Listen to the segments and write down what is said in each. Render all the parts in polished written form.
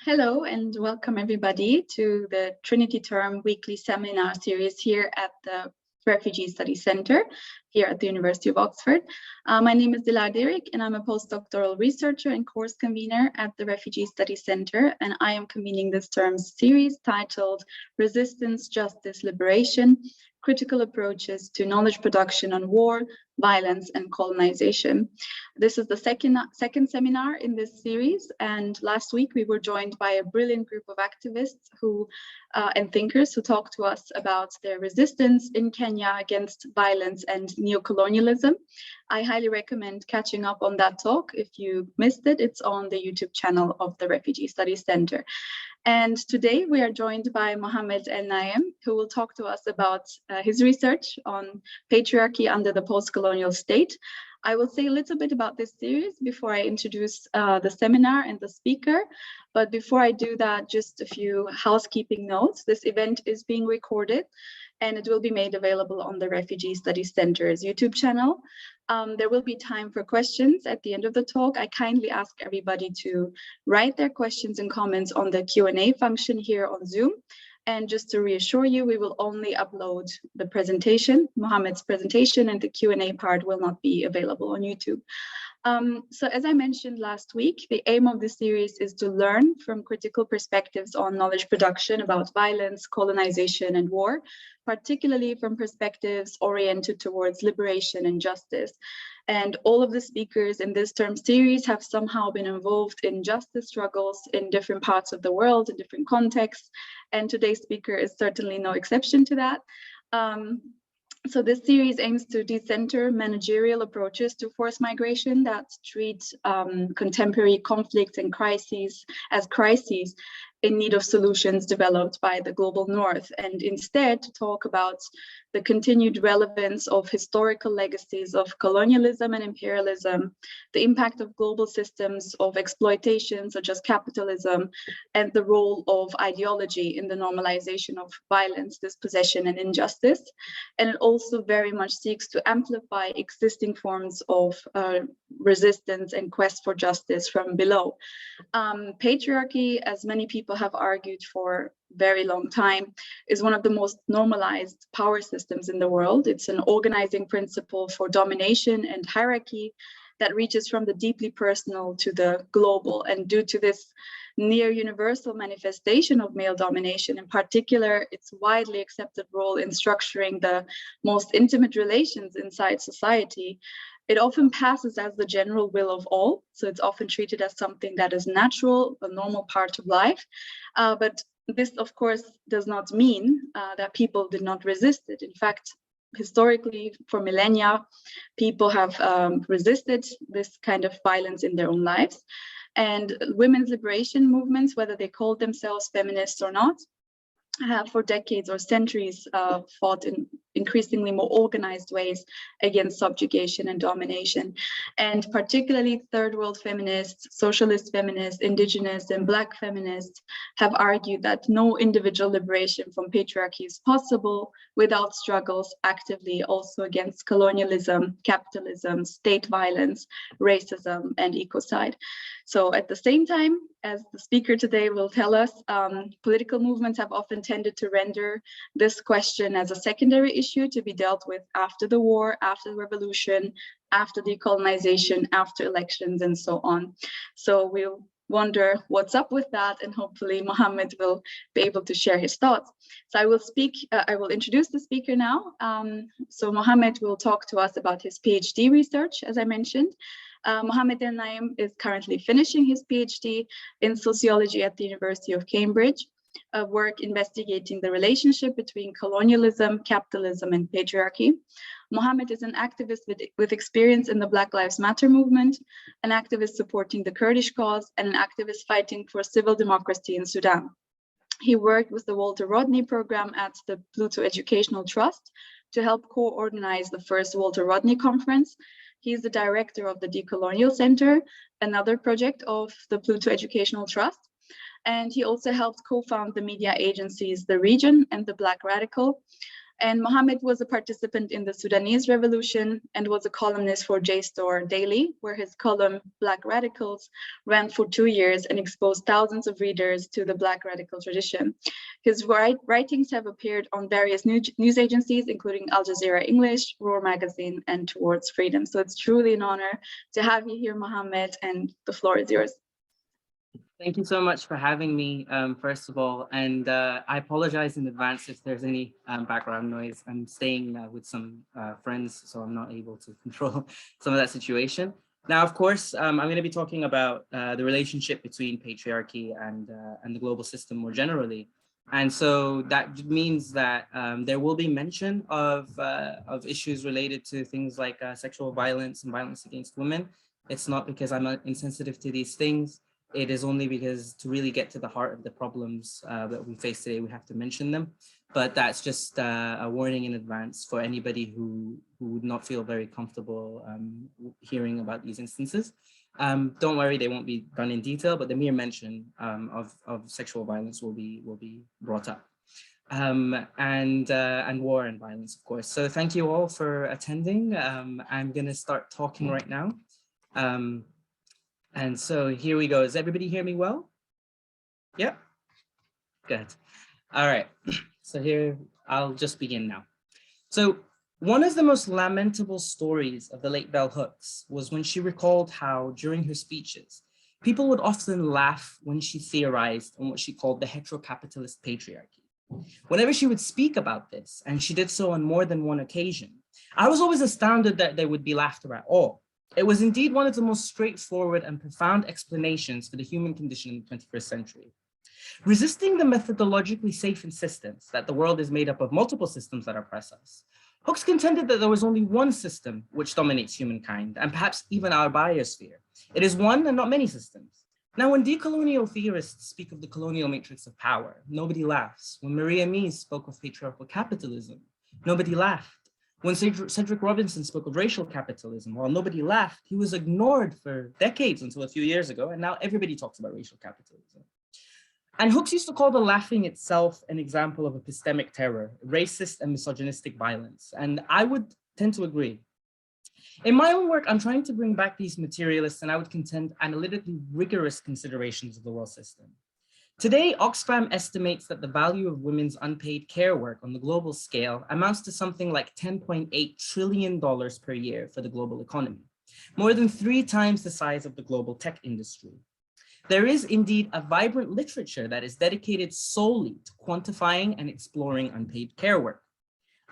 Hello and welcome everybody to the Trinity Term weekly seminar series here at the Refugee Studies Center here at the University of Oxford. My name is Dirik and I'm a postdoctoral researcher and course convener at the Refugee Studies Center, and I am convening this term's series titled Resistance, Justice, Liberation, Critical Approaches to Knowledge Production on War, Violence and Colonization. This is the second seminar in this series, and last week we were joined by a brilliant group of activists and thinkers who talked to us about their resistance in Kenya against violence and neocolonialism. I highly recommend catching up on that talk. If you missed it, it's on the YouTube channel of the Refugee Studies Center. And today we are joined by Mohammed Elnaiem, who will talk to us about his research on patriarchy under the post-colonial state. I will say a little bit about this series before I introduce the seminar and the speaker. But before I do that, just a few housekeeping notes. This event is being recorded and it will be made available on the Refugee Studies Center's YouTube channel. There will be time for questions at the end of the talk. I kindly ask everybody to write their questions and comments on the Q&A function here on Zoom. And just to reassure you, we will only upload the presentation, Mohammed's presentation, and the Q&A part will not be available on YouTube. So as I mentioned last week, the aim of this series is to learn from critical perspectives on knowledge production about violence, colonization, and war, particularly from perspectives oriented towards liberation and justice. And all of the speakers in this term series have somehow been involved in justice struggles in different parts of the world, in different contexts. And today's speaker is certainly no exception to that. So this series aims to decenter managerial approaches to forced migration that treat contemporary conflicts and crises as crises in need of solutions developed by the global north, and instead to talk about the continued relevance of historical legacies of colonialism and imperialism, the impact of global systems of exploitation such as capitalism, and the role of ideology in the normalization of violence, dispossession, and injustice. And it also very much seeks to amplify existing forms of resistance and quest for justice from below. Patriarchy, as many people have argued for a very long time, is one of the most normalized power systems in the world. It's an organizing principle for domination and hierarchy that reaches from the deeply personal to the global. And due to this near universal manifestation of male domination, in particular, its widely accepted role in structuring the most intimate relations inside society, it often passes as the general will of all. So it's often treated as something that is natural, a normal part of life. But this, of course, does not mean that people did not resist it. In fact, historically, for millennia, people have resisted this kind of violence in their own lives. And women's liberation movements, whether they call themselves feminists or not, have for decades or centuries fought in increasingly more organized ways against subjugation and domination. And particularly third world feminists, socialist feminists, indigenous and Black feminists have argued that no individual liberation from patriarchy is possible without struggles actively also against colonialism, capitalism, state violence, racism, and ecocide. So at the same time, as the speaker today will tell us, political movements have often tended to render this question as a secondary issue to be dealt with after the war, after the revolution, after decolonization, after elections, and so on. So we'll wonder what's up with that, and hopefully Mohammed will be able to share his thoughts. So I will introduce the speaker now. So Mohammed will talk to us about his PhD research, as I mentioned. Mohammed Elnaiem is currently finishing his PhD in sociology at the University of Cambridge, a work investigating the relationship between colonialism, capitalism, and patriarchy. Mohammed is an activist with experience in the Black Lives Matter movement, an activist supporting the Kurdish cause, and an activist fighting for civil democracy in Sudan. He worked with the Walter Rodney program at the Pluto Educational Trust to help co-organize the first Walter Rodney conference. He's the director of the Decolonial Center, another project of the Pluto Educational Trust. And he also helped co-found the media agencies The Region and The Black Radical. And Mohammed was a participant in the Sudanese Revolution and was a columnist for JSTOR Daily, where his column Black Radicals ran for 2 years and exposed thousands of readers to the Black radical tradition. His writings have appeared on various news agencies, including Al Jazeera English, Roar Magazine, and Towards Freedom. So it's truly an honor to have you here, Mohammed, and the floor is yours. Thank you so much for having me, first of all, and I apologize in advance if there's any background noise. I'm staying with some friends, so I'm not able to control some of that situation. Now, of course, I'm going to be talking about the relationship between patriarchy and the global system more generally. And so that means that there will be mention of issues related to things like sexual violence and violence against women. It's not because I'm insensitive to these things. It is only because to really get to the heart of the problems that we face today, we have to mention them. But that's just a warning in advance for anybody who would not feel very comfortable hearing about these instances. Don't worry, they won't be done in detail, but the mere mention of sexual violence will be brought up. And war and violence, of course. So thank you all for attending. I'm gonna start talking right now. And so here we go. Does everybody hear me well? Yep. Good. All right. So here, I'll just begin now. So one of the most lamentable stories of the late Bell Hooks was when she recalled how, during her speeches, people would often laugh when she theorized on what she called the heterocapitalist patriarchy. Whenever she would speak about this, and she did so on more than one occasion, I was always astounded that there would be laughter at all. It was indeed one of the most straightforward and profound explanations for the human condition in the 21st century. Resisting the methodologically safe insistence that the world is made up of multiple systems that oppress us, Hooks contended that there was only one system which dominates humankind, and perhaps even our biosphere. It is one and not many systems. Now, when decolonial theorists speak of the colonial matrix of power, nobody laughs. When Maria Mies spoke of patriarchal capitalism, nobody laughed. When Cedric Robinson spoke of racial capitalism, while nobody laughed, he was ignored for decades until a few years ago, and now everybody talks about racial capitalism. And Hooks used to call the laughing itself an example of epistemic terror, racist and misogynistic violence, and I would tend to agree. In my own work, I'm trying to bring back these materialists and I would contend analytically rigorous considerations of the world system. Today, Oxfam estimates that the value of women's unpaid care work on the global scale amounts to something like $10.8 trillion per year for the global economy, more than 3 times the size of the global tech industry. There is indeed a vibrant literature that is dedicated solely to quantifying and exploring unpaid care work.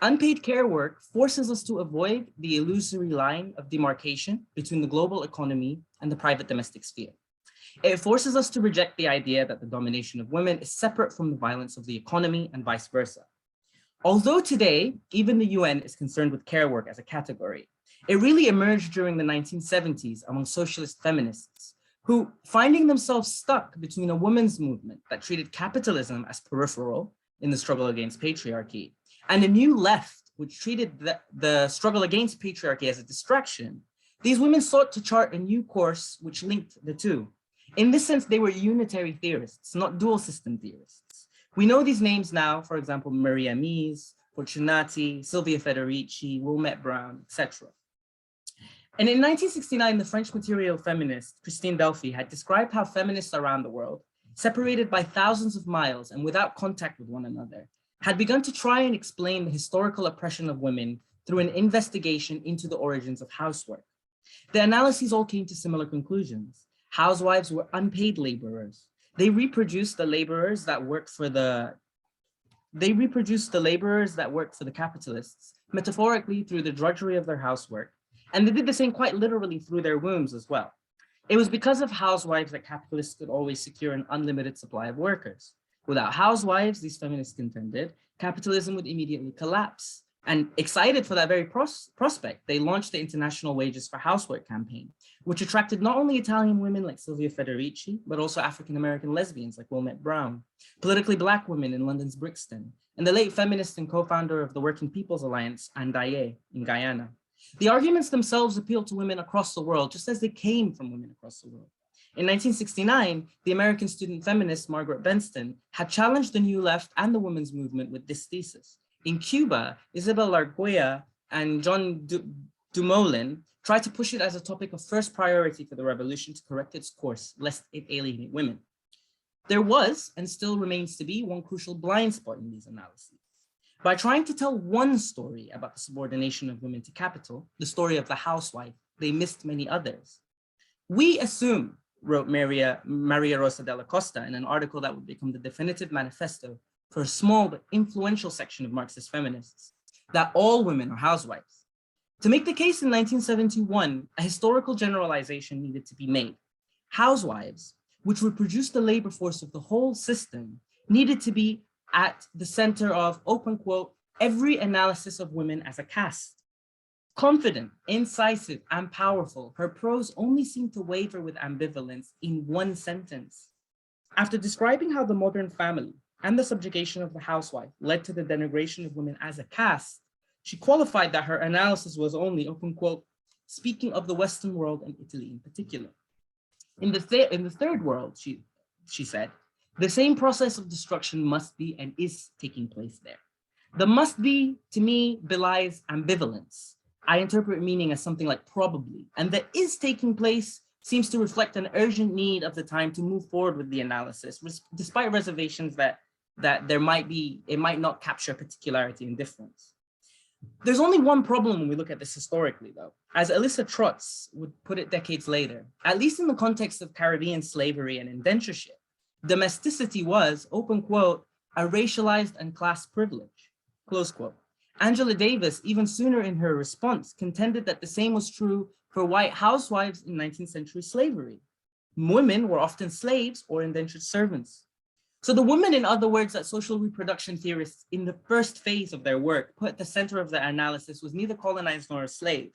Unpaid care work forces us to avoid the illusory line of demarcation between the global economy and the private domestic sphere. It forces us to reject the idea that the domination of women is separate from the violence of the economy and vice versa. Although today, even the UN is concerned with care work as a category, it really emerged during the 1970s among socialist feminists who, finding themselves stuck between a women's movement that treated capitalism as peripheral in the struggle against patriarchy, and a new left which treated the struggle against patriarchy as a distraction, these women sought to chart a new course which linked the two. In this sense, they were unitary theorists, not dual system theorists. We know these names now, for example, Maria Mies, Fortunati, Sylvia Federici, Wilmette Brown, etc. And in 1969, the French material feminist Christine Delphi had described how feminists around the world, separated by thousands of miles and without contact with one another, had begun to try and explain the historical oppression of women through an investigation into the origins of housework. The analyses all came to similar conclusions. Housewives were unpaid laborers. They reproduced the laborers that worked for the capitalists, metaphorically through the drudgery of their housework. And they did the same quite literally through their wombs as well. It was because of housewives that capitalists could always secure an unlimited supply of workers. Without housewives, these feminists contended, capitalism would immediately collapse. And excited for that very prospect, they launched the International Wages for Housework campaign, which attracted not only Italian women like Sylvia Federici, but also African-American lesbians like Wilmette Brown, politically Black women in London's Brixton, and the late feminist and co-founder of the Working People's Alliance, Andaye, in Guyana. The arguments themselves appealed to women across the world, just as they came from women across the world. In 1969, the American student feminist Margaret Benston had challenged the New Left and the women's movement with this thesis. In Cuba, Isabel Larguella and John Dumoulin tried to push it as a topic of first priority for the revolution to correct its course, lest it alienate women. There was, and still remains to be, one crucial blind spot in these analyses. By trying to tell one story about the subordination of women to capital, the story of the housewife, they missed many others. We assume, wrote Maria Rosa de la Costa in an article that would become the definitive manifesto for a small but influential section of Marxist feminists, that all women are housewives. To make the case in 1971, a historical generalization needed to be made. Housewives, which would produce the labor force of the whole system, needed to be at the center of, open quote, every analysis of women as a caste. Confident, incisive, and powerful, her prose only seemed to waver with ambivalence in one sentence. After describing how the modern family and the subjugation of the housewife led to the denigration of women as a caste, she qualified that her analysis was only, open quote, speaking of the Western world and Italy in particular. In the third world, she said, the same process of destruction must be and is taking place there. The must be, to me, belies ambivalence. I interpret meaning as something like probably, and the is taking place seems to reflect an urgent need of the time to move forward with the analysis, despite reservations that it might not capture particularity and difference. There's only one problem when we look at this historically, though. As Alyssa Trotz would put it decades later, at least in the context of Caribbean slavery and indentureship, domesticity was, open quote, a racialized and class privilege, close quote. Angela Davis, even sooner in her response, contended that the same was true for white housewives in 19th century slavery. Women were often slaves or indentured servants. So the women, in other words, that social reproduction theorists in the first phase of their work put at the center of their analysis was neither colonized nor a slave,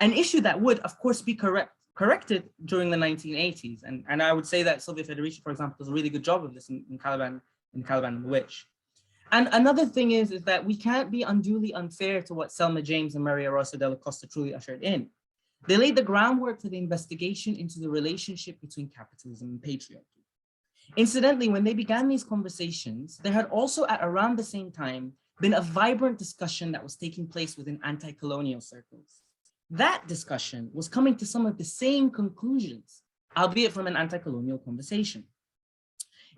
an issue that would, of course, be corrected during the 1980s. And I would say that Sylvia Federici, for example, does a really good job of this in Caliban and the Witch. And another thing is that we can't be unduly unfair to what Selma James and Maria Rosa de la Costa truly ushered in. They laid the groundwork for the investigation into the relationship between capitalism and patriarchy. Incidentally, when they began these conversations, there had also at around the same time been a vibrant discussion that was taking place within anti-colonial circles. That discussion was coming to some of the same conclusions, albeit from an anti-colonial conversation.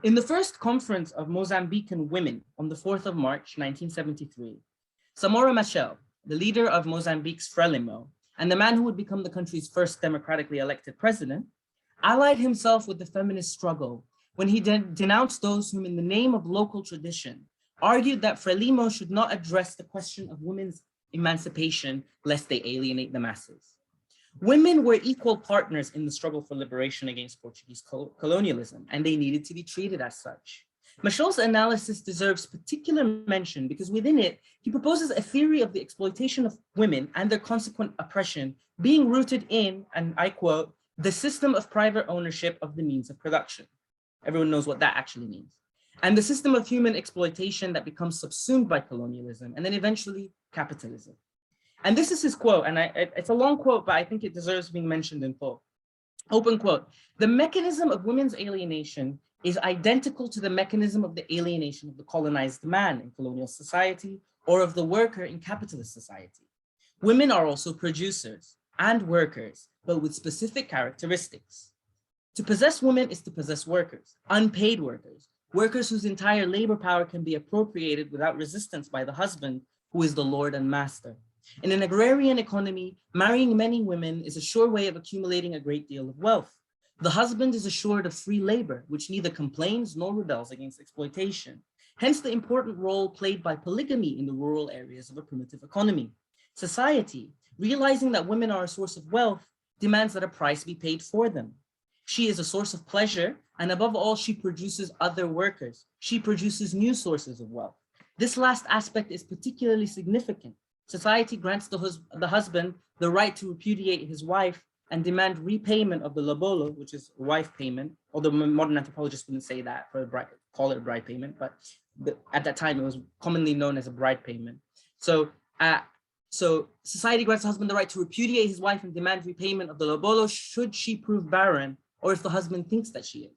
In the first conference of Mozambican women on the 4th of March, 1973, Samora Machel, the leader of Mozambique's Frelimo, and the man who would become the country's first democratically elected president, allied himself with the feminist struggle when he denounced those whom, in the name of local tradition, argued that Frelimo should not address the question of women's emancipation lest they alienate the masses. Women were equal partners in the struggle for liberation against Portuguese colonialism, and they needed to be treated as such. Machel's analysis deserves particular mention because within it, he proposes a theory of the exploitation of women and their consequent oppression being rooted in, and I quote, the system of private ownership of the means of production. Everyone knows what that actually means. And the system of human exploitation that becomes subsumed by colonialism and then eventually capitalism. And this is his quote, and it's a long quote, but I think it deserves being mentioned in full. Open quote, the mechanism of women's alienation is identical to the mechanism of the alienation of the colonized man in colonial society or of the worker in capitalist society. Women are also producers and workers, but with specific characteristics. To possess women is to possess workers, unpaid workers, workers whose entire labor power can be appropriated without resistance by the husband, who is the lord and master. In an agrarian economy, marrying many women is a sure way of accumulating a great deal of wealth. The husband is assured of free labor, which neither complains nor rebels against exploitation. Hence the important role played by polygamy in the rural areas of a primitive economy. Society, realizing that women are a source of wealth, demands that a price be paid for them. She is a source of pleasure, and above all, she produces other workers. She produces new sources of wealth. This last aspect is particularly significant. Society grants the husband the right to repudiate his wife and demand repayment of the lobolo, which is wife payment, although modern anthropologists wouldn't say that, for a bride, call it a bride payment, but at that time it was commonly known as a bride payment. So society grants the husband the right to repudiate his wife and demand repayment of the lobolo should she prove barren, or if the husband thinks that she is.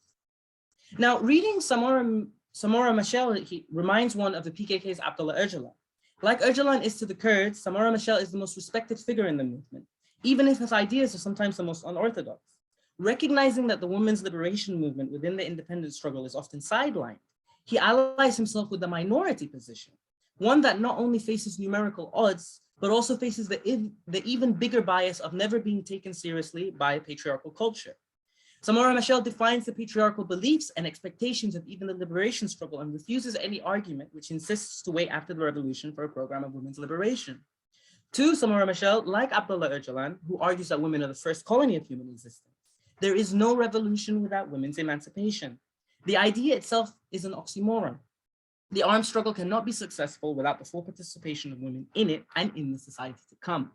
Now, reading Samora Machel, he reminds one of the PKK's Abdullah Öcalan. Like Öcalan is to the Kurds, Samora Machel is the most respected figure in the movement, even if his ideas are sometimes the most unorthodox. Recognizing that the women's liberation movement within the independence struggle is often sidelined, he allies himself with the minority position, one that not only faces numerical odds, but also faces the even bigger bias of never being taken seriously by patriarchal culture. Samora Machel defines the patriarchal beliefs and expectations of even the liberation struggle and refuses any argument which insists to wait after the revolution for a program of women's liberation. To Samora Machel, like Abdullah Öcalan, who argues that women are the first colony of human existence, there is no revolution without women's emancipation. The idea itself is an oxymoron. The armed struggle cannot be successful without the full participation of women in it and in the society to come.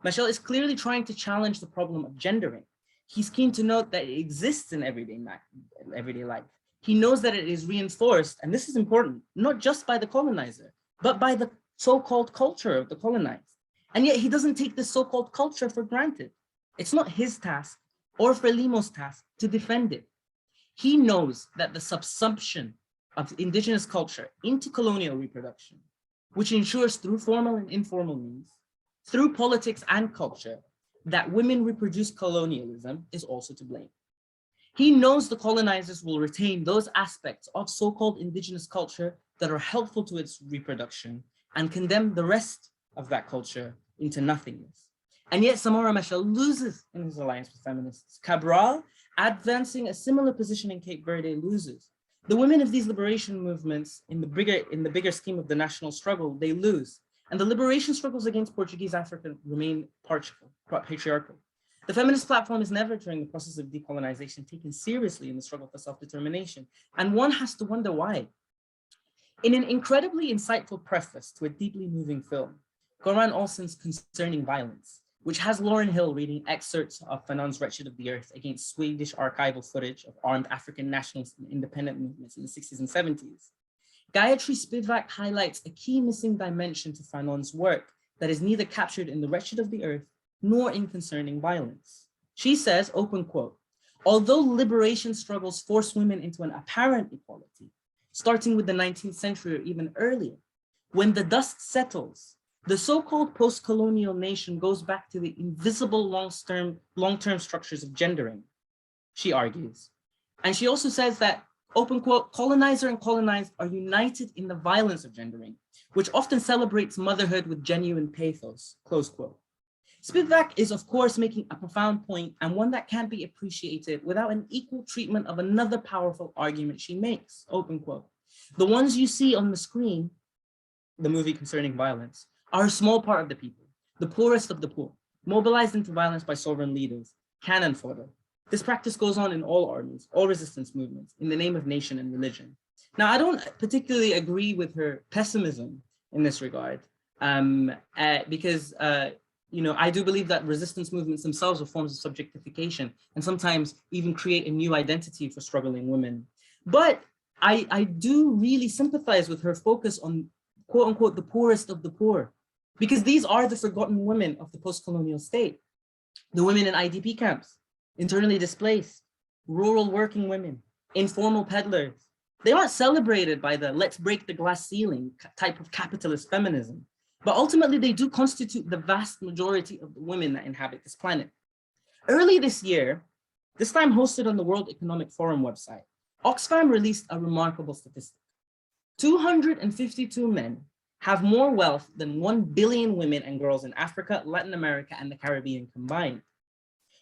Machel is clearly trying to challenge the problem of gendering. He's keen to note that it exists in everyday life. He knows that it is reinforced, and this is important, not just by the colonizer, but by the so-called culture of the colonized. And yet he doesn't take this so-called culture for granted. It's not his task or Frelimo's task to defend it. He knows that the subsumption of indigenous culture into colonial reproduction, which ensures through formal and informal means, through politics and culture, that women reproduce colonialism is also to blame. He knows the colonizers will retain those aspects of so-called indigenous culture that are helpful to its reproduction and condemn the rest of that culture into nothingness. And yet Samora Machel loses in his alliance with feminists. Cabral, advancing a similar position in Cape Verde, loses. The women of these liberation movements in the bigger scheme of the national struggle, they lose. And the liberation struggles against Portuguese Africa remain patriarchal. The feminist platform is never, during the process of decolonization, taken seriously in the struggle for self-determination. And one has to wonder why. In an incredibly insightful preface to a deeply moving film, Goran Olsen's Concerning Violence, which has Lauryn Hill reading excerpts of Fanon's Wretched of the Earth against Swedish archival footage of armed African nationalist and independent movements in the 60s and 70s, Gayatri Spivak highlights a key missing dimension to Fanon's work that is neither captured in The Wretched of the Earth nor in Concerning Violence. She says, open quote, although liberation struggles force women into an apparent equality, starting with the 19th century or even earlier, when the dust settles, the so-called post-colonial nation goes back to the invisible long-term structures of gendering, she argues. And she also says that, open quote, colonizer and colonized are united in the violence of gendering, which often celebrates motherhood with genuine pathos, close quote. Spivak is, of course, making a profound point and one that can't be appreciated without an equal treatment of another powerful argument she makes, open quote. The ones you see on the screen, the movie Concerning Violence, are a small part of the people, the poorest of the poor, mobilized into violence by sovereign leaders, cannon fodder. This practice goes on in all armies, all resistance movements, in the name of nation and religion. Now, I don't particularly agree with her pessimism in this regard, because I do believe that resistance movements themselves are forms of subjectification and sometimes even create a new identity for struggling women. But I do really sympathize with her focus on, quote unquote, the poorest of the poor, because these are the forgotten women of the post-colonial state, the women in IDP camps, internally displaced, rural working women, informal peddlers. They aren't celebrated by the let's break the glass ceiling type of capitalist feminism, but ultimately they do constitute the vast majority of the women that inhabit this planet. Early this year, this time hosted on the World Economic Forum website, Oxfam released a remarkable statistic. 252 men have more wealth than 1 billion women and girls in Africa, Latin America, and the Caribbean combined.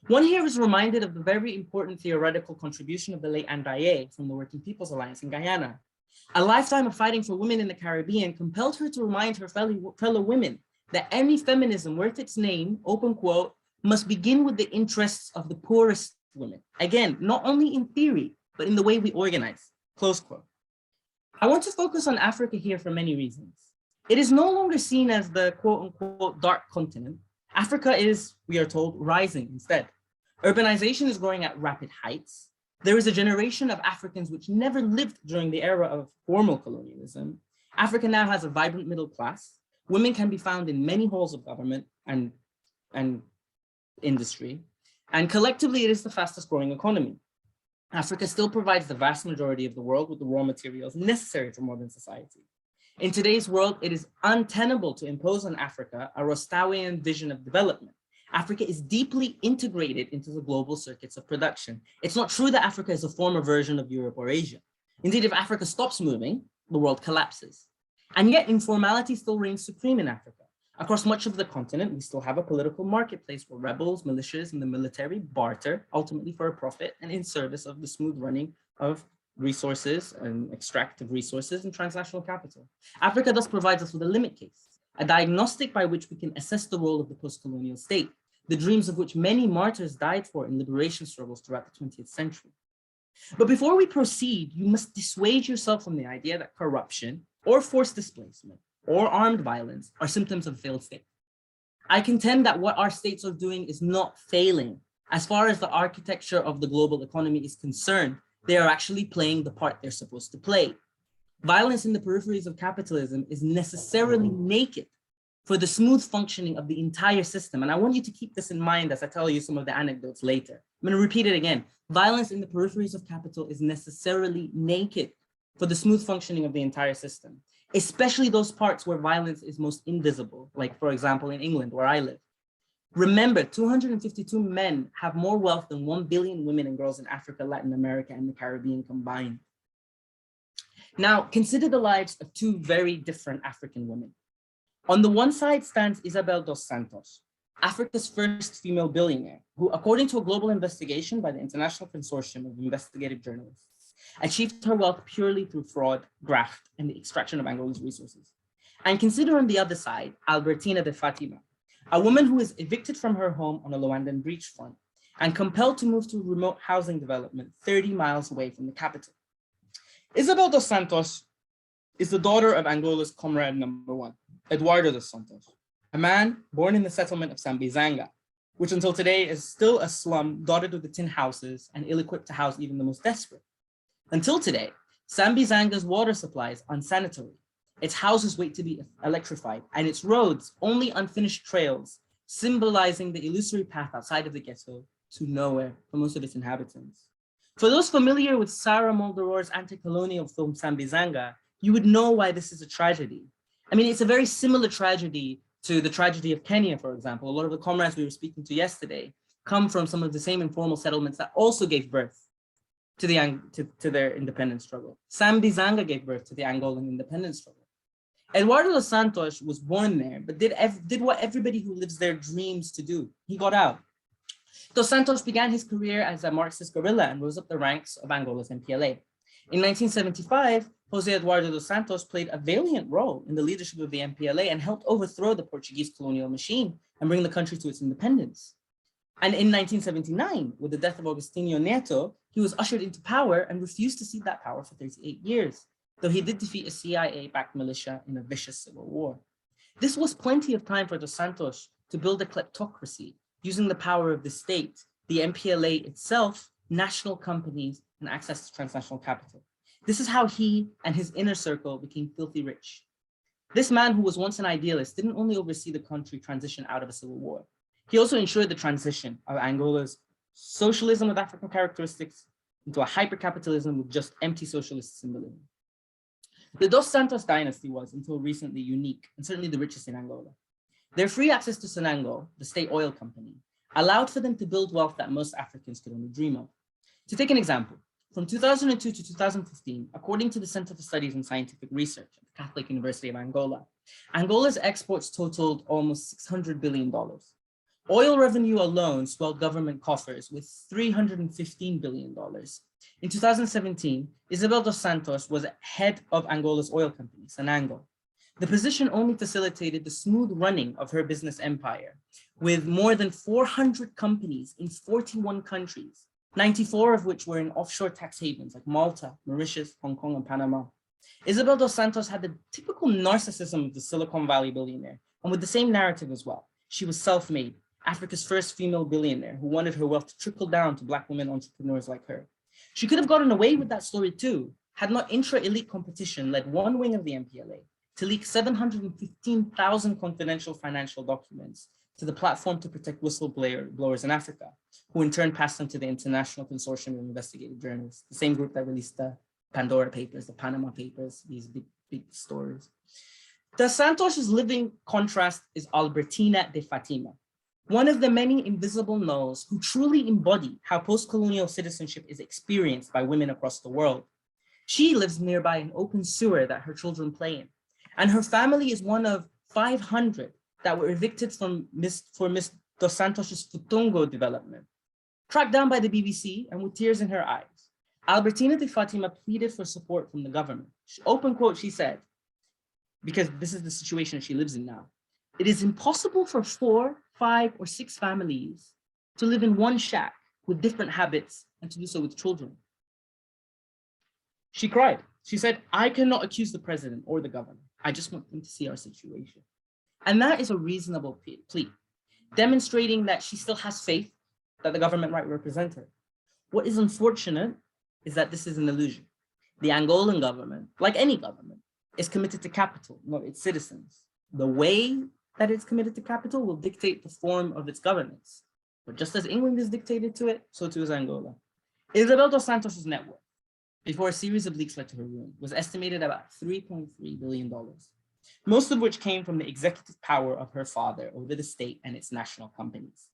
One here is reminded of the very important theoretical contribution of the late Andaye from the Working People's Alliance in Guyana. A lifetime of fighting for women in the Caribbean compelled her to remind her fellow women that any feminism worth its name, open quote, must begin with the interests of the poorest women. Again, not only in theory, but in the way we organize, close quote. I want to focus on Africa here for many reasons. It is no longer seen as the quote unquote dark continent. Africa is, we are told, rising instead. Urbanization is growing at rapid heights. There is a generation of Africans which never lived during the era of formal colonialism. Africa now has a vibrant middle class. Women can be found in many halls of government and industry. And collectively, it is the fastest growing economy. Africa still provides the vast majority of the world with the raw materials necessary for modern society. In today's world, it is untenable to impose on Africa a Rostowian vision of development. Africa is deeply integrated into the global circuits of production. It's not true that Africa is a former version of Europe or Asia. Indeed, if Africa stops moving, the world collapses. And yet informality still reigns supreme in Africa. Across much of the continent, we still have a political marketplace where rebels, militias, and the military barter, ultimately for a profit and in service of the smooth running of resources and extractive resources and transnational capital. Africa thus provides us with a limit case, a diagnostic by which we can assess the role of the post-colonial state, the dreams of which many martyrs died for in liberation struggles throughout the 20th century. But before we proceed, you must dissuade yourself from the idea that corruption or forced displacement or armed violence are symptoms of a failed state. I contend that what our states are doing is not failing. As far as the architecture of the global economy is concerned, they are actually playing the part they're supposed to play. Violence in the peripheries of capitalism is necessarily naked for the smooth functioning of the entire system. And I want you to keep this in mind as I tell you some of the anecdotes later. I'm going to repeat it again. Violence in the peripheries of capital is necessarily naked for the smooth functioning of the entire system, especially those parts where violence is most invisible, like for example, in England, where I live. Remember, 252 men have more wealth than 1 billion women and girls in Africa, Latin America, and the Caribbean combined. Now, consider the lives of two very different African women. On the one side stands Isabel Dos Santos, Africa's first female billionaire, who, according to a global investigation by the International Consortium of Investigative Journalists, achieved her wealth purely through fraud, graft, and the extraction of Angola's resources. And consider on the other side, Albertina de Fatima, a woman who is evicted from her home on a Luandan beachfront and compelled to move to a remote housing development 30 miles away from the capital. Isabel Dos Santos is the daughter of Angola's comrade number one, Eduardo Dos Santos, a man born in the settlement of Sambizanga, which until today is still a slum dotted with the tin houses and ill-equipped to house even the most desperate. Until today, Sambizanga's water supply is unsanitary. Its houses wait to be electrified, and its roads only unfinished trails, symbolizing the illusory path outside of the ghetto to nowhere for most of its inhabitants. For those familiar with Sarah Mulderor's anti-colonial film Sambizanga, you would know why this is a tragedy. I mean, it's a very similar tragedy to the tragedy of Kenya, for example. A lot of the comrades we were speaking to yesterday come from some of the same informal settlements that also gave birth to their independence struggle. Sambizanga gave birth to the Angolan independence struggle. Eduardo Dos Santos was born there, but did what everybody who lives there dreams to do. He got out. Dos Santos began his career as a Marxist guerrilla and rose up the ranks of Angola's MPLA. In 1975, Jose Eduardo Dos Santos played a valiant role in the leadership of the MPLA and helped overthrow the Portuguese colonial machine and bring the country to its independence. And in 1979, with the death of Agostinho Neto, he was ushered into power and refused to cede that power for 38 years, though he did defeat a CIA-backed militia in a vicious civil war. This was plenty of time for Dos Santos to build a kleptocracy, using the power of the state, the MPLA itself, national companies, and access to transnational capital. This is how he and his inner circle became filthy rich. This man, who was once an idealist, didn't only oversee the country transition out of a civil war. He also ensured the transition of Angola's socialism with African characteristics into a hyper-capitalism with just empty socialist symbolism. The Dos Santos dynasty was, until recently, unique and certainly the richest in Angola. Their free access to Sonangol, the state oil company, allowed for them to build wealth that most Africans could only dream of. To take an example, from 2002 to 2015, according to the Center for Studies and Scientific Research at the Catholic University of Angola, Angola's exports totaled almost $600 billion. Oil revenue alone swelled government coffers with $315 billion. In 2017, Isabel Dos Santos was head of Angola's oil company, Sonangol. The position only facilitated the smooth running of her business empire, with more than 400 companies in 41 countries, 94 of which were in offshore tax havens like Malta, Mauritius, Hong Kong, and Panama. Isabel Dos Santos had the typical narcissism of the Silicon Valley billionaire, and with the same narrative as well. She was self-made, Africa's first female billionaire who wanted her wealth to trickle down to Black women entrepreneurs like her. She could have gotten away with that story too, had not intra-elite competition led one wing of the MPLA to leak 715,000 confidential financial documents to the Platform to Protect Whistleblowers in Africa, who in turn passed them to the International Consortium of Investigative Journalists, the same group that released the Pandora Papers, the Panama Papers, these big stories. Dos Santos' living contrast is Albertina de Fatima, one of the many invisible nulls who truly embody how post-colonial citizenship is experienced by women across the world. She lives nearby an open sewer that her children play in, and her family is one of 500 that were evicted for Miss Dos Santos' Futungo development. Tracked down by the BBC and with tears in her eyes, Albertina de Fatima pleaded for support from the government. Open quote, she said, because this is the situation she lives in now. It is impossible for 4, 5, or 6 families to live in one shack with different habits and to do so with children. She cried. She said, I cannot accuse the president or the government. I just want them to see our situation. And that is a reasonable plea, demonstrating that she still has faith that the government might represent her. What is unfortunate is that this is an illusion. The Angolan government, like any government, is committed to capital, not its citizens. The way that it's committed to capital will dictate the form of its governance. But just as England is dictated to it, so too is Angola. Isabel Dos Santos' net worth, before a series of leaks led to her ruin, was estimated at about $3.3 billion, most of which came from the executive power of her father over the state and its national companies.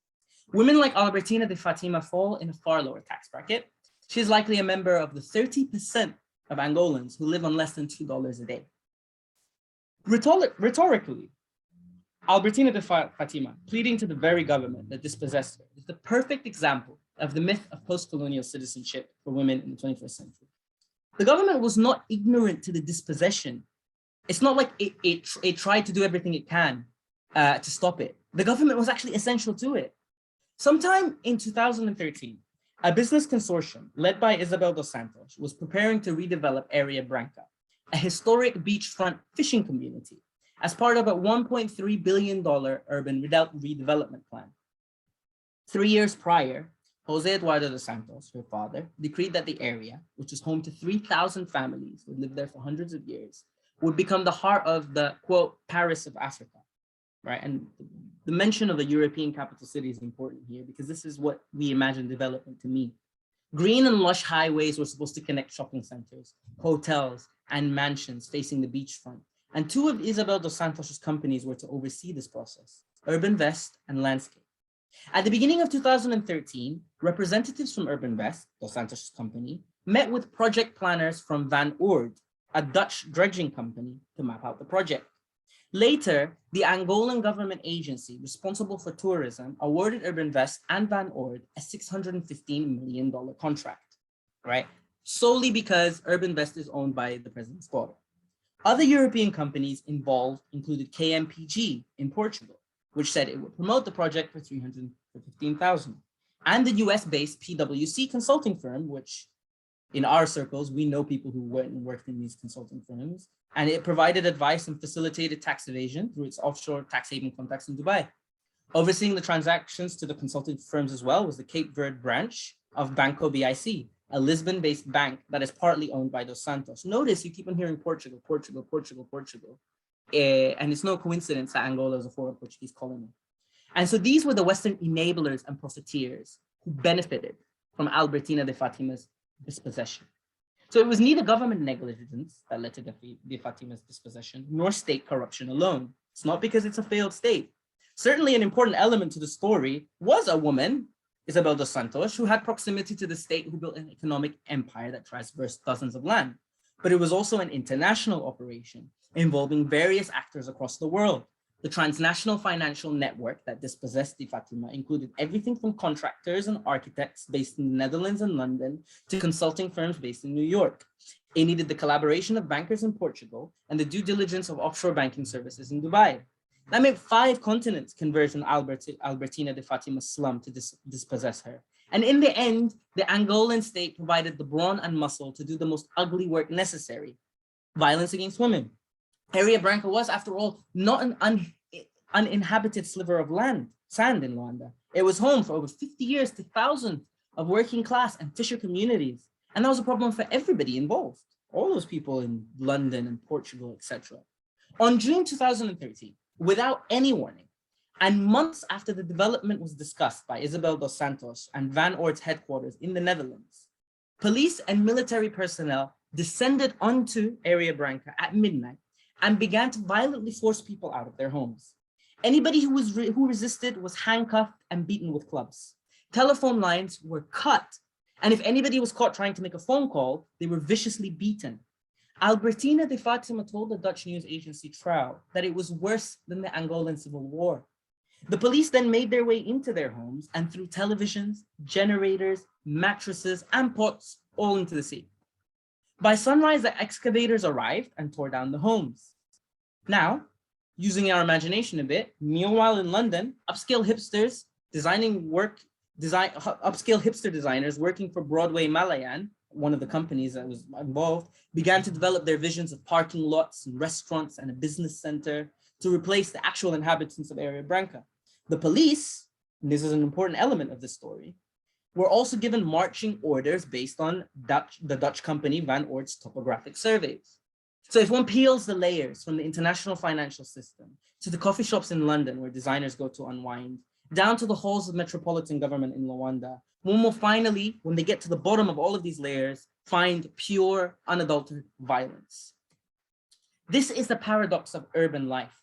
Women like Albertina de Fatima fall in a far lower tax bracket. She is likely a member of the 30% of Angolans who live on less than $2 a day. Rhetorically, Albertina de Fatima, pleading to the very government that dispossessed her, is the perfect example of the myth of post-colonial citizenship for women in the 21st century. The government was not ignorant to the dispossession. It's not like it tried to do everything it can to stop it. The government was actually essential to it. Sometime in 2013, a business consortium led by Isabel Dos Santos was preparing to redevelop Area Branca, a historic beachfront fishing community, as part of a $1.3 billion urban redevelopment plan. 3 years prior, Jose Eduardo Dos Santos, her father, decreed that the area, which is home to 3,000 families who lived there for hundreds of years, would become the heart of the, quote, Paris of Africa, right? And the mention of a European capital city is important here because this is what we imagine development to mean. Green and lush highways were supposed to connect shopping centers, hotels, and mansions facing the beachfront. And 2 of Isabel Dos Santos' companies were to oversee this process, Urban Vest and Landscape. At the beginning of 2013, representatives from Urban Vest, Dos Santos' company, met with project planners from Van Oord, a Dutch dredging company, to map out the project. Later, the Angolan government agency responsible for tourism awarded Urban Vest and Van Oord a $615 million contract, right? Solely because Urban Vest is owned by the president's daughter. Other European companies involved included KMPG in Portugal, which said it would promote the project for $315,000, and the US-based PwC consulting firm, which in our circles, we know people who went and worked in these consulting firms, and it provided advice and facilitated tax evasion through its offshore tax haven contacts in Dubai. Overseeing the transactions to the consulting firms as well was the Cape Verde branch of Banco BIC, a Lisbon-based bank that is partly owned by Dos Santos. Notice you keep on hearing Portugal, Portugal, Portugal, Portugal. And it's no coincidence that Angola is a former Portuguese colony. And so these were the Western enablers and profiteers who benefited from Albertina de Fatima's dispossession. So it was neither government negligence that led to de Fatima's dispossession, nor state corruption alone. It's not because it's a failed state. Certainly an important element to the story was a woman, Isabel Dos Santos, who had proximity to the state, who built an economic empire that traversed dozens of land. But it was also an international operation involving various actors across the world. The transnational financial network that dispossessed de Fatima included everything from contractors and architects based in the Netherlands and London to consulting firms based in New York. It needed the collaboration of bankers in Portugal and the due diligence of offshore banking services in Dubai. That meant 5 continents converged on Albertina de Fatima's slum to dispossess her. And in the end, the Angolan state provided the brawn and muscle to do the most ugly work necessary, violence against women. Area Branca was, after all, not an uninhabited sliver of sand in Luanda. It was home for over 50 years to thousands of working class and fisher communities. And that was a problem for everybody involved, all those people in London and Portugal, etc. On June 2013, without any warning, and months after the development was discussed by Isabel Dos Santos and Van Oord's headquarters in the Netherlands, police and military personnel descended onto Area Branca at midnight and began to violently force people out of their homes. Anybody who resisted was handcuffed and beaten with clubs. Telephone lines were cut, and if anybody was caught trying to make a phone call, they were viciously beaten. Albertina de Fatima told the Dutch news agency Trouw that it was worse than the Angolan Civil War. The police then made their way into their homes and threw televisions, generators, mattresses, and pots all into the sea. By sunrise, the excavators arrived and tore down the homes. Now, using our imagination a bit, meanwhile in London, upscale hipster designers working for Broadway Malayan, one of the companies that was involved, began to develop their visions of parking lots and restaurants and a business center to replace the actual inhabitants of Area Branca. The police, and this is an important element of the story, were also given marching orders based on the Dutch company Van Oort's topographic surveys. So if one peels the layers from the international financial system to the coffee shops in London where designers go to unwind, down to the halls of metropolitan government in Luanda, one will finally, when they get to the bottom of all of these layers, find pure, unadulterated violence. This is the paradox of urban life.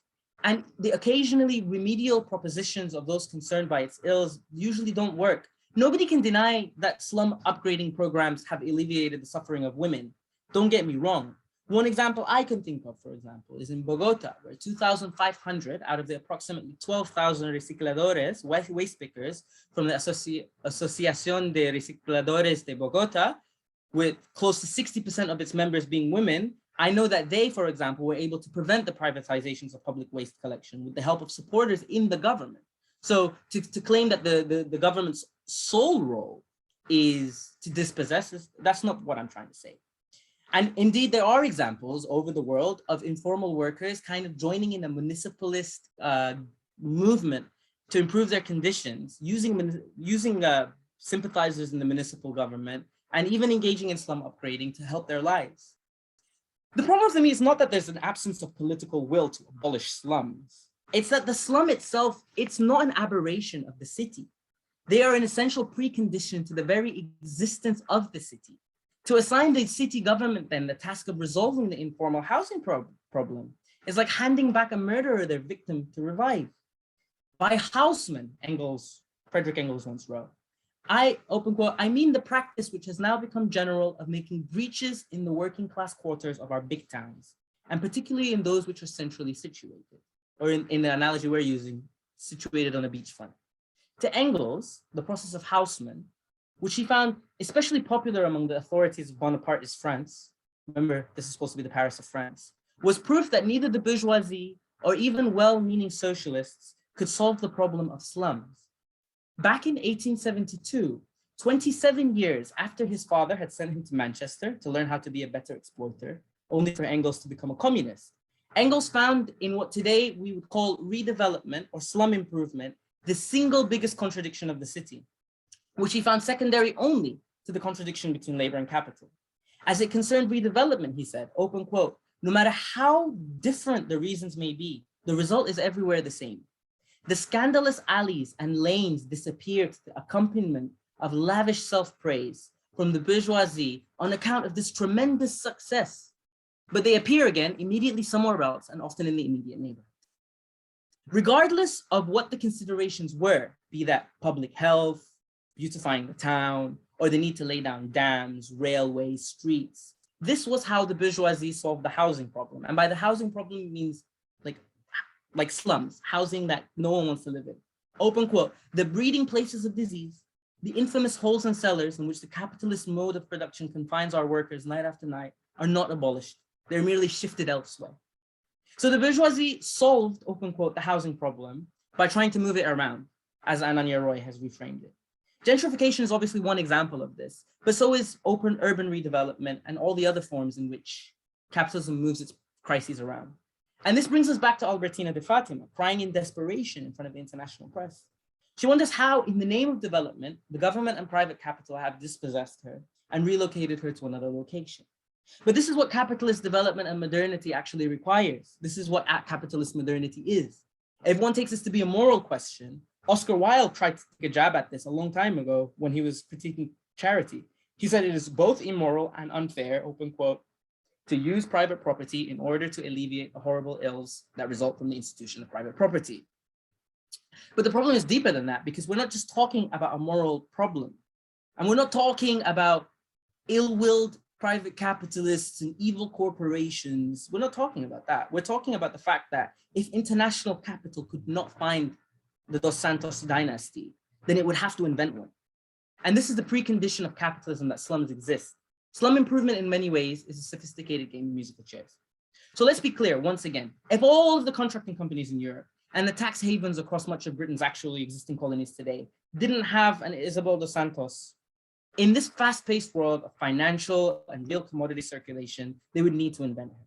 And the occasionally remedial propositions of those concerned by its ills usually don't work. Nobody can deny that slum upgrading programs have alleviated the suffering of women. Don't get me wrong. One example I can think of, for example, is in Bogota, where 2,500 out of the approximately 12,000 recicladores, waste pickers from the Asociación de Recicladores de Bogota, with close to 60% of its members being women, I know that they, for example, were able to prevent the privatizations of public waste collection with the help of supporters in the government. So to claim that the government's sole role is to dispossess, that's not what I'm trying to say. And indeed, there are examples over the world of informal workers kind of joining in a municipalist movement to improve their conditions, using sympathizers in the municipal government, and even engaging in slum upgrading to help their lives. The problem for me is not that there's an absence of political will to abolish slums. It's that the slum itself, it's not an aberration of the city. They are an essential precondition to the very existence of the city. To assign the city government then the task of resolving the informal housing problem is like handing back a murderer their victim to revive. By houseman, Frederick Engels once wrote, open quote, I mean the practice which has now become general of making breaches in the working class quarters of our big towns, and particularly in those which are centrally situated, or in the analogy we're using, situated on a beachfront. To Engels, the process of houseman, which he found especially popular among the authorities of Bonapartist France, remember this is supposed to be the Paris of France, was proof that neither the bourgeoisie or even well-meaning socialists could solve the problem of slums. Back in 1872, 27 years after his father had sent him to Manchester to learn how to be a better exploiter, only for Engels to become a communist, Engels found in what today we would call redevelopment or slum improvement, the single biggest contradiction of the city, which he found secondary only to the contradiction between labor and capital. As it concerned redevelopment, he said, open quote, no matter how different the reasons may be, the result is everywhere the same. The scandalous alleys and lanes disappear to the accompaniment of lavish self-praise from the bourgeoisie on account of this tremendous success, but they appear again immediately somewhere else and often in the immediate neighborhood. Regardless of what the considerations were, be that public health, beautifying the town, or the need to lay down dams, railways, streets, this was how the bourgeoisie solved the housing problem. And by the housing problem, it means like slums, housing that no one wants to live in. Open quote, the breeding places of disease, the infamous holes and cellars in which the capitalist mode of production confines our workers night after night are not abolished. They're merely shifted elsewhere. So the bourgeoisie solved, open quote, the housing problem by trying to move it around, as Ananya Roy has reframed it. Gentrification is obviously one example of this, but so is open urban redevelopment and all the other forms in which capitalism moves its crises around. And this brings us back to Albertina de Fatima, crying in desperation in front of the international press. She wonders how, in the name of development, the government and private capital have dispossessed her and relocated her to another location. But this is what capitalist development and modernity actually requires. This is what capitalist modernity is. If one takes this to be a moral question, Oscar Wilde tried to take a jab at this a long time ago when he was critiquing charity. He said it is both immoral and unfair, open quote, to use private property in order to alleviate the horrible ills that result from the institution of private property. But the problem is deeper than that, because we're not just talking about a moral problem. And we're not talking about ill-willed private capitalists and evil corporations. We're not talking about that. We're talking about the fact that if international capital could not find the Dos Santos dynasty, then it would have to invent one. And this is the precondition of capitalism, that slums exist. Slum improvement in many ways is a sophisticated game of musical chairs. So let's be clear once again, if all of the contracting companies in Europe and the tax havens across much of Britain's actually existing colonies today didn't have an Isabel Dos Santos, in this fast-paced world of financial and real commodity circulation, they would need to invent her.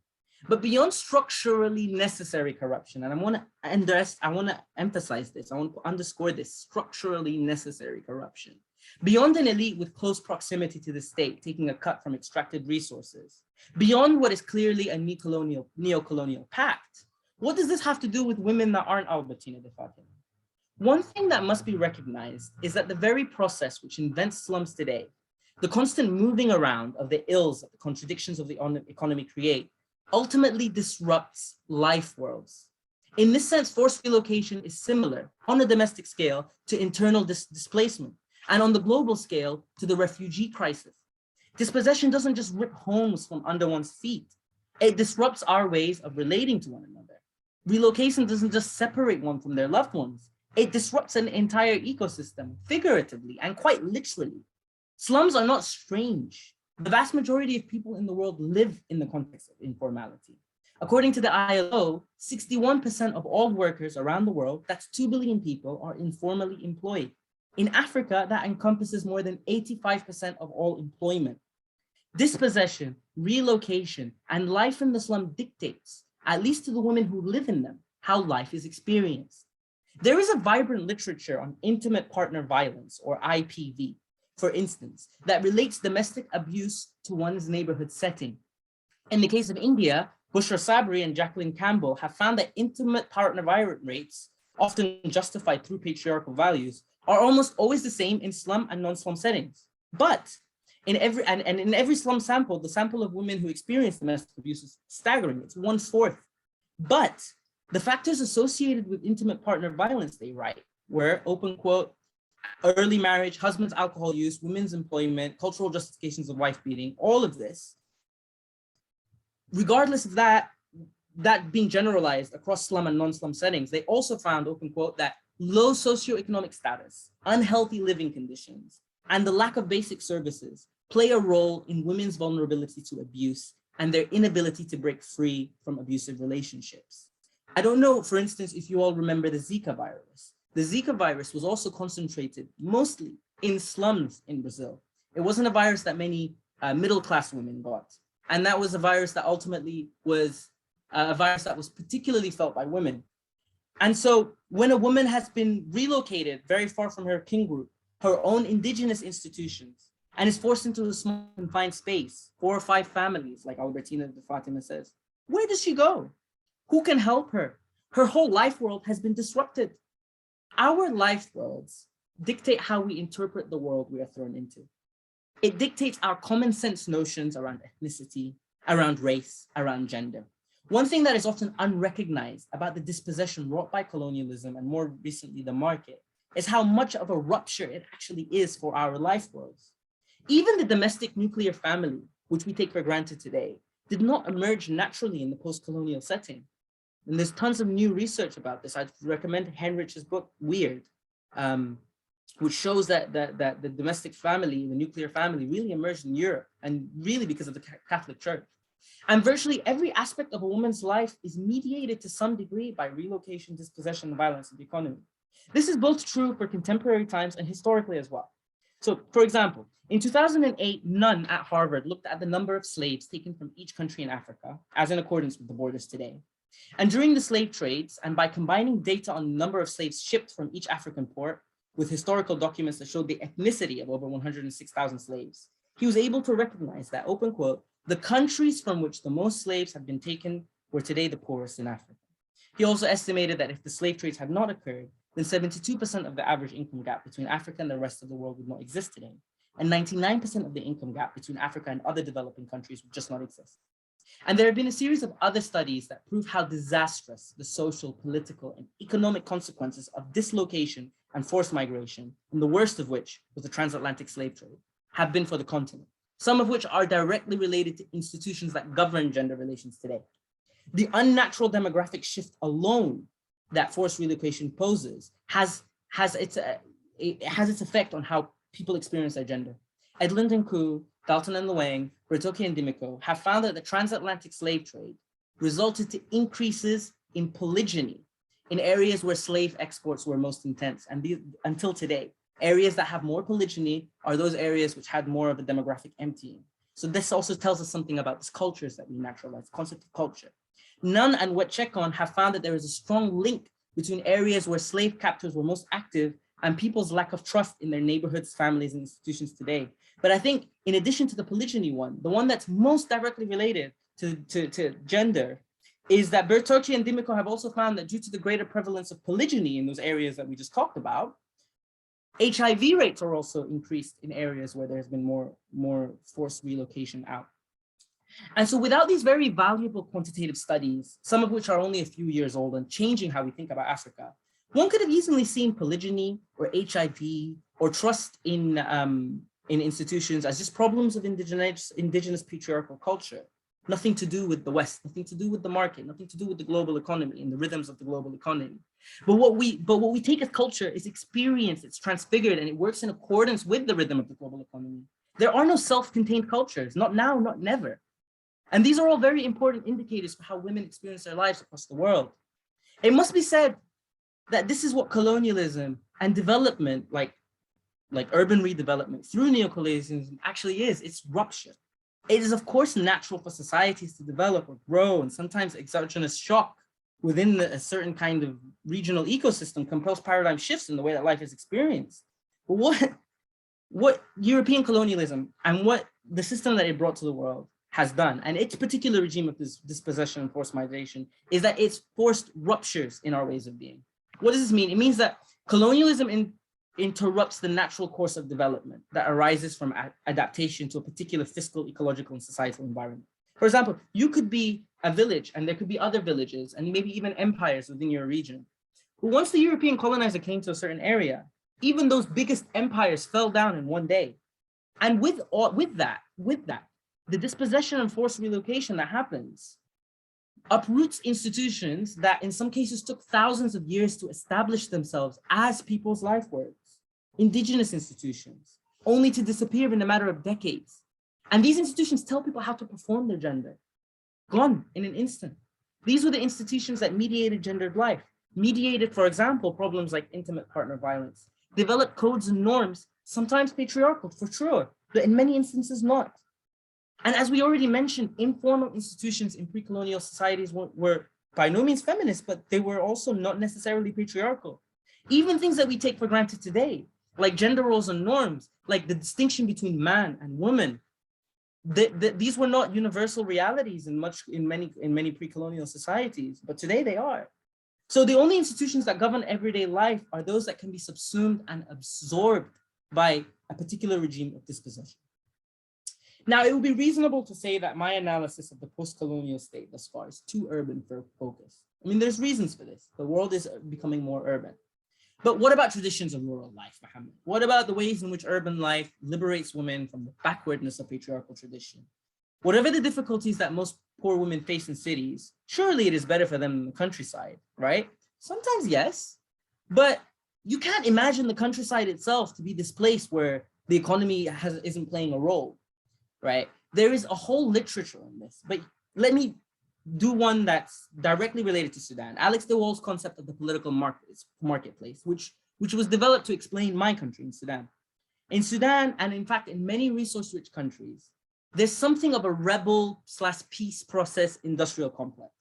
But beyond structurally necessary corruption, and I want to emphasize this, I want to underscore this, structurally necessary corruption. Beyond an elite with close proximity to the state, taking a cut from extracted resources, beyond what is clearly a neocolonial pact, what does this have to do with women that aren't Albertina de Fatima? One thing that must be recognized is that the very process which invents slums today, the constant moving around of the ills that the contradictions of the economy create, ultimately disrupts life worlds. In this sense, forced relocation is similar on a domestic scale to internal displacement, and on the global scale to the refugee crisis. Dispossession doesn't just rip homes from under one's feet. It disrupts our ways of relating to one another. Relocation doesn't just separate one from their loved ones. It disrupts an entire ecosystem, figuratively and quite literally. Slums are not strange. The vast majority of people in the world live in the context of informality. According to the ILO, 61% of all workers around the world, that's 2 billion people, are informally employed. In Africa, that encompasses more than 85% of all employment. Dispossession, relocation, and life in the slum dictates, at least to the women who live in them, how life is experienced. There is a vibrant literature on intimate partner violence, or IPV, for instance, that relates domestic abuse to one's neighborhood setting. In the case of India, Bushra Sabri and Jacqueline Campbell have found that intimate partner violence rates, often justified through patriarchal values, are almost always the same in slum and non-slum settings. But in every slum sample, the sample of women who experience domestic abuse is staggering. It's 1/4. But the factors associated with intimate partner violence, they write, were, open quote, early marriage, husband's alcohol use, women's employment, cultural justifications of wife beating, all of this. Regardless of that being generalized across slum and non-slum settings, they also found, open quote, that low socioeconomic status, unhealthy living conditions, and the lack of basic services play a role in women's vulnerability to abuse and their inability to break free from abusive relationships. I don't know, for instance, if you all remember the Zika virus. The Zika virus was also concentrated mostly in slums in Brazil. It wasn't a virus that many middle-class women got. And that was a virus that ultimately was a virus that was particularly felt by women. And so when a woman has been relocated very far from her kin group, her own indigenous institutions, and is forced into a small confined space, 4 or 5 families, like Albertina de Fatima says, where does she go? Who can help her? Her whole life world has been disrupted. Our life worlds dictate how we interpret the world we are thrown into. It dictates our common sense notions around ethnicity, around race, around gender. One thing that is often unrecognized about the dispossession wrought by colonialism and more recently the market is how much of a rupture it actually is for our life worlds. Even the domestic nuclear family, which we take for granted today, did not emerge naturally in the post-colonial setting. And there's tons of new research about this. I'd recommend Henrich's book, Weird, which shows that the domestic family, the nuclear family, really emerged in Europe, and really because of the Catholic Church. And virtually every aspect of a woman's life is mediated to some degree by relocation, dispossession, and violence in the economy. This is both true for contemporary times and historically as well. So, for example, in 2008, none at Harvard looked at the number of slaves taken from each country in Africa, as in accordance with the borders today. And during the slave trades, and by combining data on the number of slaves shipped from each African port with historical documents that showed the ethnicity of over 106,000 slaves, he was able to recognize that, open quote, the countries from which the most slaves have been taken were today the poorest in Africa. He also estimated that if the slave trades had not occurred, then 72% of the average income gap between Africa and the rest of the world would not exist today. and 99% of the income gap between Africa and other developing countries would just not exist. And there have been a series of other studies that prove how disastrous the social, political, and economic consequences of dislocation and forced migration, and the worst of which was the transatlantic slave trade, have been for the continent, some of which are directly related to institutions that govern gender relations today. The unnatural demographic shift alone that forced relocation poses has its effect on how people experience their gender. Edlund and Koo, Dalton and Luang, Bertoki and Dimiko have found that the transatlantic slave trade resulted to increases in polygyny in areas where slave exports were most intense. And until today, areas that have more polygyny are those areas which had more of a demographic emptying. So this also tells us something about these cultures that we naturalize, concept of culture. Nunn and Wetchekon have found that there is a strong link between areas where slave captors were most active and people's lack of trust in their neighborhoods, families, and institutions today. But I think in addition to the polygyny one, the one that's most directly related to gender is that Bertocci and Dimiko have also found that due to the greater prevalence of polygyny in those areas that we just talked about, HIV rates are also increased in areas where there's been more forced relocation out. And so without these very valuable quantitative studies, some of which are only a few years old and changing how we think about Africa, one could have easily seen polygyny or HIV or trust in institutions as just problems of indigenous patriarchal culture, nothing to do with the West, nothing to do with the market, nothing to do with the global economy and the rhythms of the global economy. But what we take as culture is experience, it's transfigured, and it works in accordance with the rhythm of the global economy. There are no self-contained cultures, not now, not never. And these are all very important indicators for how women experience their lives across the world. It must be said that this is what colonialism and development, like urban redevelopment through neocolonialism actually is. It's rupture. It is, of course, natural for societies to develop or grow, and sometimes exogenous shock within a certain kind of regional ecosystem compels paradigm shifts in the way that life is experienced. But what European colonialism and what the system that it brought to the world has done, and its particular regime of this dispossession and forced migration, is that it's forced ruptures in our ways of being. What does this mean? It means that colonialism interrupts the natural course of development that arises from adaptation to a particular fiscal, ecological, and societal environment. For example, you could be a village and there could be other villages and maybe even empires within your region. But once the European colonizer came to a certain area, even those biggest empires fell down in one day. And with that, the dispossession and forced relocation that happens uproots institutions that in some cases took thousands of years to establish themselves as people's life works, indigenous institutions, only to disappear in a matter of decades. And these institutions tell people how to perform their gender, gone in an instant. These were the institutions that mediated gendered life, mediated, for example, problems like intimate partner violence, developed codes and norms, sometimes patriarchal for sure, but in many instances not. And as we already mentioned, informal institutions in pre-colonial societies were by no means feminist, but they were also not necessarily patriarchal. Even things that we take for granted today, like gender roles and norms, like the distinction between man and woman, these were not universal realities in many pre-colonial societies, but today they are. So the only institutions that govern everyday life are those that can be subsumed and absorbed by a particular regime of dispossession. Now, it would be reasonable to say that my analysis of the post-colonial state thus far is too urban for focus. I mean, there's reasons for this. The world is becoming more urban. But what about traditions of rural life, Mohammed? What about the ways in which urban life liberates women from the backwardness of patriarchal tradition? Whatever the difficulties that most poor women face in cities, surely it is better for them in the countryside, right? Sometimes yes, but you can't imagine the countryside itself to be this place where the economy isn't playing a role. Right? There is a whole literature on this, but let me do one that's directly related to Sudan. Alex de Waal's concept of the political marketplace, which was developed to explain my country in Sudan. In Sudan, and in fact, in many resource-rich countries, there's something of a rebel/peace process industrial complex.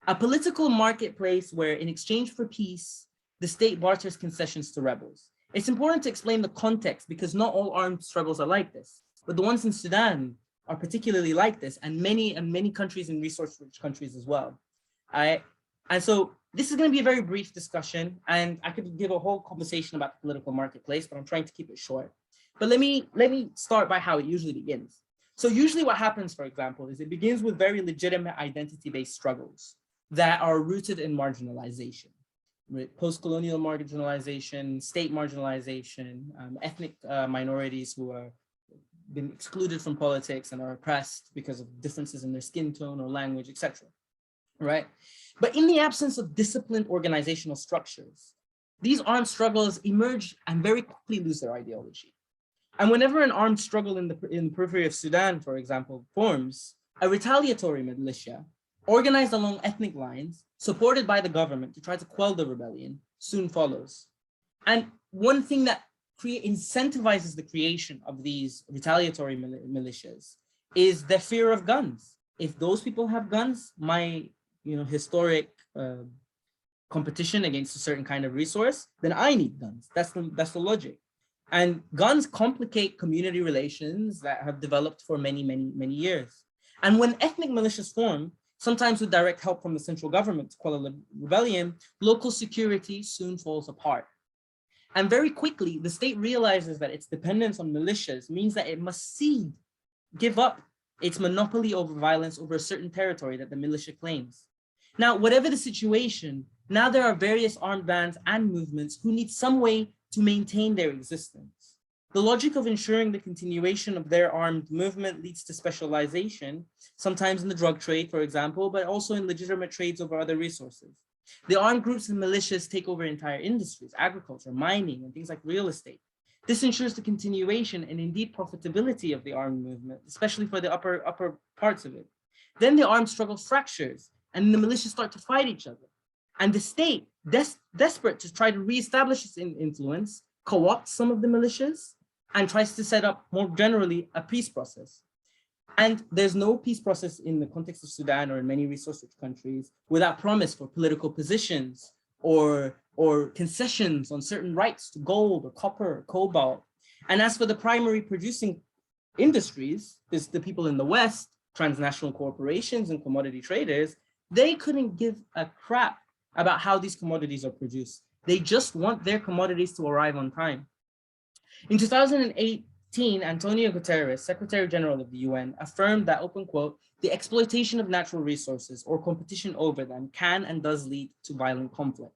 A political marketplace where in exchange for peace, the state barters concessions to rebels. It's important to explain the context because not all armed struggles are like this. But the ones in Sudan are particularly like this, and many countries in resource-rich countries as well. And so this is going to be a very brief discussion, and I could give a whole conversation about the political marketplace, but I'm trying to keep it short. But let me start by how it usually begins. So usually what happens, for example, is it begins with very legitimate identity-based struggles that are rooted in marginalization, right? Post-colonial marginalization, state marginalization, ethnic minorities who are been excluded from politics and are oppressed because of differences in their skin tone or language, etc. Right? But in the absence of disciplined organizational structures, these armed struggles emerge and very quickly lose their ideology. And whenever an armed struggle in the periphery of Sudan, for example, forms, a retaliatory militia organized along ethnic lines, supported by the government to try to quell the rebellion, soon follows. And one thing that incentivizes the creation of these retaliatory militias is the fear of guns. If those people have guns, my historic competition against a certain kind of resource, then I need guns. That's the logic. And guns complicate community relations that have developed for many, many, many years. And when ethnic militias form, sometimes with direct help from the central government to quell a rebellion, local security soon falls apart. And very quickly, the state realizes that its dependence on militias means that it must give up its monopoly over violence over a certain territory that the militia claims. Now, whatever the situation, now there are various armed bands and movements who need some way to maintain their existence. The logic of ensuring the continuation of their armed movement leads to specialization, sometimes in the drug trade, for example, but also in legitimate trades over other resources. The armed groups and militias take over entire industries, agriculture, mining, and things like real estate. This ensures the continuation and indeed profitability of the armed movement, especially for the upper parts of it. Then the armed struggle fractures, and the militias start to fight each other. And the state, desperate to try to reestablish its influence, co-opts some of the militias and tries to set up more generally a peace process. And there's no peace process in the context of Sudan or in many resource-rich countries without promise for political positions or concessions on certain rights to gold or copper or cobalt. And as for the primary producing industries, there's the people in the West, transnational corporations and commodity traders, they couldn't give a crap about how these commodities are produced. They just want their commodities to arrive on time. In 2018, Antonio Guterres, Secretary General of the UN, affirmed that, open quote, the exploitation of natural resources or competition over them can and does lead to violent conflict.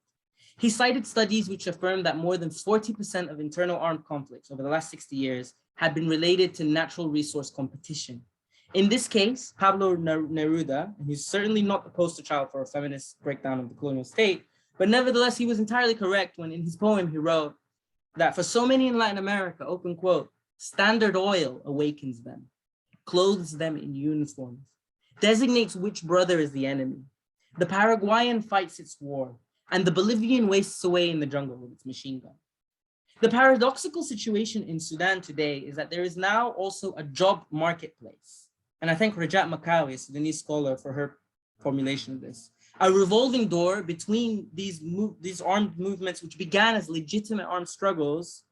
He cited studies which affirmed that more than 40% of internal armed conflicts over the last 60 years had been related to natural resource competition. In this case, Pablo Neruda, and he's certainly not the poster child for a feminist breakdown of the colonial state, but nevertheless, he was entirely correct when in his poem he wrote that for so many in Latin America, open quote, Standard Oil awakens them, clothes them in uniforms, designates which brother is the enemy. The Paraguayan fights its war, and the Bolivian wastes away in the jungle with its machine gun. The paradoxical situation in Sudan today is that there is now also a job marketplace. And I thank Rajat Makawi, a Sudanese scholar, for her formulation of this. A revolving door between these armed movements, which began as legitimate armed struggles,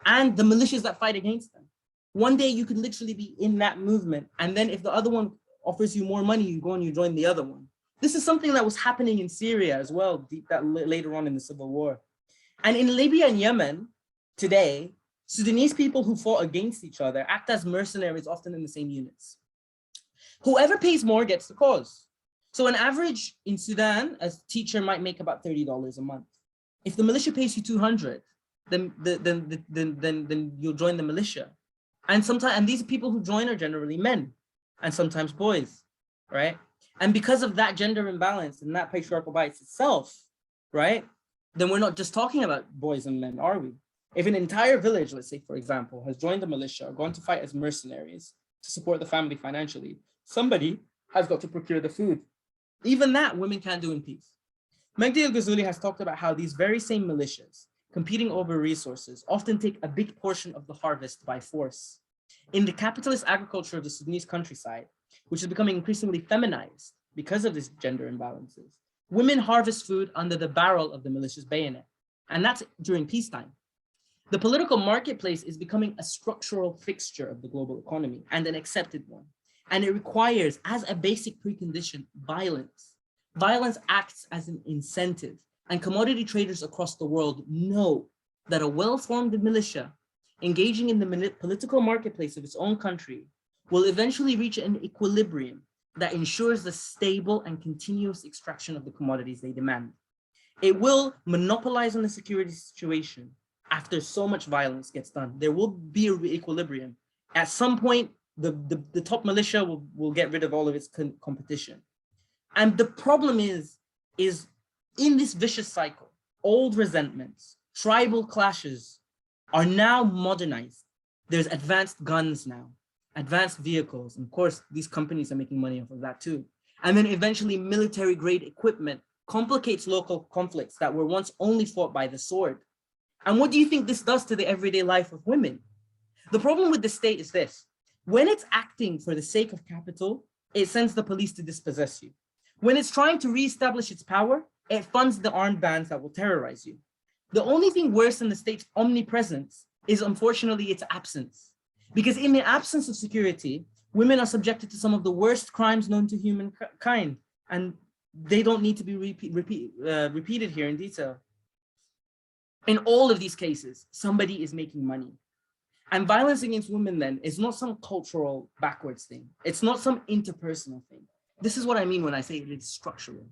and the militias that fight against them. One day you could literally be in that movement, and then if the other one offers you more money, you go and you join the other one. This is something that was happening in Syria as well, later on in the civil war. And in Libya and Yemen today, Sudanese people who fought against each other act as mercenaries, often in the same units. Whoever pays more gets the cause. So on average in Sudan, a teacher might make about $30 a month. If the militia pays you 200, then you'll join the militia. And these people who join are generally men and sometimes boys, right? And because of that gender imbalance and that patriarchal bias itself, right? Then we're not just talking about boys and men, are we? If an entire village, let's say, for example, has joined the militia or gone to fight as mercenaries to support the family financially, somebody has got to procure the food. Even that women can't do in peace. Magdi El-Ghazouli has talked about how these very same militias competing over resources often take a big portion of the harvest by force. In the capitalist agriculture of the Sudanese countryside, which is becoming increasingly feminized because of these gender imbalances, women harvest food under the barrel of the militia's bayonet, and that's during peacetime. The political marketplace is becoming a structural fixture of the global economy and an accepted one. And it requires, as a basic precondition, violence. Violence acts as an incentive, and commodity traders across the world know that a well-formed militia engaging in the political marketplace of its own country, will eventually reach an equilibrium that ensures the stable and continuous extraction of the commodities they demand. It will monopolize on the security situation after so much violence gets done. There will be an equilibrium. At some point, the top militia will get rid of all of its competition. And the problem is in this vicious cycle, old resentments, tribal clashes are now modernized. There's advanced guns now, advanced vehicles. And of course, these companies are making money off of that too. And then eventually military grade equipment complicates local conflicts that were once only fought by the sword. And what do you think this does to the everyday life of women? The problem with the state is this: when it's acting for the sake of capital, it sends the police to dispossess you. When it's trying to reestablish its power, it funds the armed bands that will terrorize you. The only thing worse than the state's omnipresence is unfortunately its absence. Because in the absence of security, women are subjected to some of the worst crimes known to humankind, and they don't need to be repeated here in detail. In all of these cases, somebody is making money. And violence against women then is not some cultural backwards thing. It's not some interpersonal thing. This is what I mean when I say it is structural.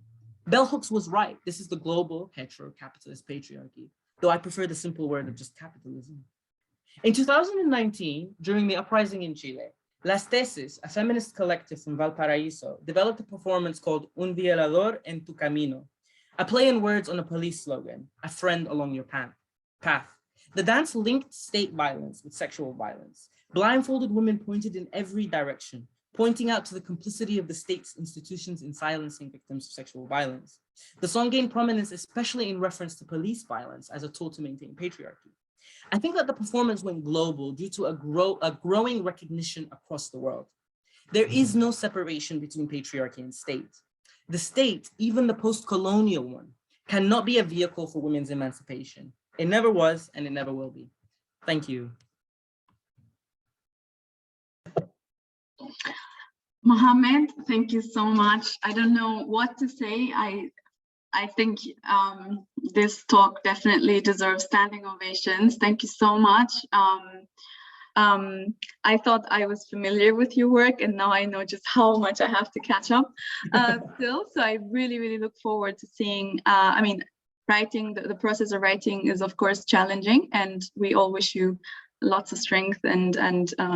Bell Hooks was right. This is the global hetero-capitalist patriarchy, though I prefer the simple word of just capitalism. In 2019, during the uprising in Chile, Las Tesis, a feminist collective from Valparaiso, developed a performance called Un Violador en tu camino, a play on words on a police slogan, a friend along your path. The dance linked state violence with sexual violence. Blindfolded women pointed in every direction, pointing out to the complicity of the state's institutions in silencing victims of sexual violence. The song gained prominence, especially in reference to police violence as a tool to maintain patriarchy. I think that the performance went global due to a growing recognition across the world. There is no separation between patriarchy and state. The state, even the post-colonial one, cannot be a vehicle for women's emancipation. It never was, and it never will be. Thank you. Mohammed, thank you so much. I don't know what to say. I think this talk definitely deserves standing ovations. Thank you so much. I thought I was familiar with your work, and now I know just how much I have to catch up still. So I really, really look forward to seeing, I mean, writing, the process of writing is of course challenging, and we all wish you lots of strength and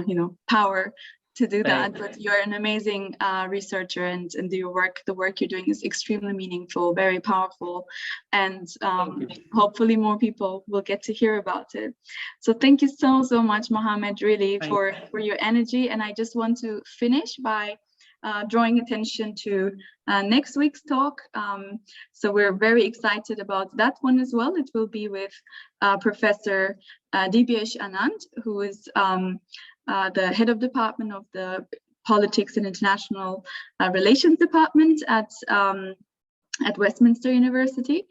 you know, power to do that. But you're an amazing researcher, and the work you're doing is extremely meaningful, very powerful, and hopefully more people will get to hear about it. So thank you so much, Mohammed, really, for your energy. And I just want to finish by drawing attention to next week's talk. So we're very excited about that one as well. It will be with Professor Dibyesh Anand, who is the head of department of the Politics and International Relations Department at Westminster University.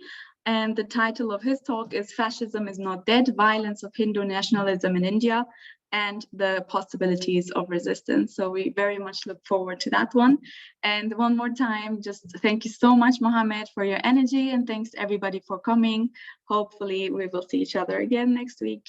And the title of his talk is Fascism is Not Dead, Violence of Hindu Nationalism in India and the Possibilities of Resistance. So we very much look forward to that one. And one more time, just thank you so much, Mohammed, for your energy, and thanks everybody for coming. Hopefully we will see each other again next week.